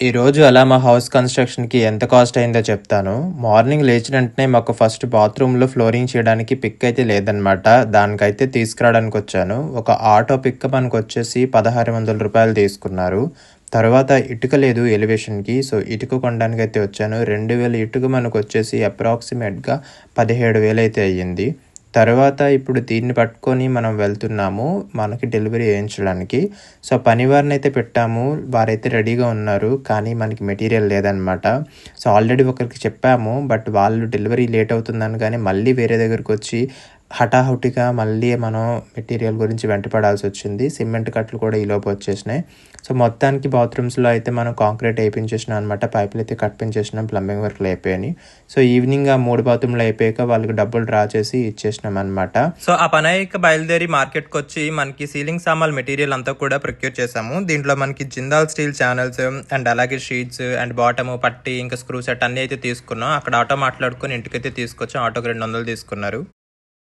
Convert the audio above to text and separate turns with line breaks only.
ఈరోజు అలా మా హౌస్ కన్‌స్ట్రక్షన్‌కి ఎంత కాస్ట్ అయిందో చెప్తాను. మార్నింగ్ లేచిన వెంటనే మాకు ఫస్ట్ బాత్రూమ్‌లో ఫ్లోరింగ్ చేయడానికి పిక్ అయితే లేదనమాట. దానికైతే తీసుకురావడానికొచ్చాను. ఒక ఆటో పిక్ మనకొచ్చేసి రూ. 1600 తీసుకున్నారు. తర్వాత ఇటుక లేదు ఎలివేషన్‌కి. సో, ఇటుక కొనడానికైతే వచ్చాను. 2000 ఇటుక మనకొచ్చేసి అప్రాక్సిమేట్‌గా 17,000 అయితే అయ్యింది. తర్వాత ఇప్పుడు దీన్ని పట్టుకొని మనం వెళ్తున్నాము మనకి డెలివరీ చేయించడానికి. సో, పనివారినైతే పెట్టాము. వారైతే రెడీగా ఉన్నారు. కానీ మనకి మెటీరియల్ లేదనమాట. సో, ఆల్రెడీ ఒకరికి చెప్పాము. బట్ వాళ్ళు డెలివరీ లేట్ అవుతుందనగానే మళ్ళీ వేరే దగ్గరకొచ్చి హఠాహుటిగా మళ్ళీ మనం మెటీరియల్ గురించి వెంట పడాల్సొచ్చింది. సిమెంట్ కట్టలు కూడా ఈలోపు వచ్చేసినాయి. సో, మొత్తానికి బాత్రూమ్స్‌లో అయితే మనం కాంక్రీట్ ఏపించేసినాం అనమాట. పైపులయితే కట్టించేసినాం. ప్లంబింగ్ వర్క్‌లు అయిపోయాయి. సో, ఈవినింగ్ ఆ 3 బాత్రూమ్‌లు అయిపోయాక వాళ్ళకి డబ్బులు డ్రా చేసి ఇచ్చేసినాం అనమాట. సో, ఆ పని అయ్యాక బయలుదేరి మార్కెట్‌కొచ్చి మనకి సీలింగ్ సామాన్లు మెటీరియల్ అంతా కూడా ప్రొక్యూర్ చేసాము. దీంట్లో మనకి జిందాల్ స్టీల్ ఛానల్స్ అండ్ అలాగే షీట్స్ అండ్ బాటము, పట్టీ ఇంకా స్క్రూ సెట్ అన్నీ అయితే తీసుకున్నాం. అక్కడ ఆటో మాట్లాడుకొని ఇంటికైతే తీసుకొచ్చాం. ఆటోకి 200 తీసుకున్నారు.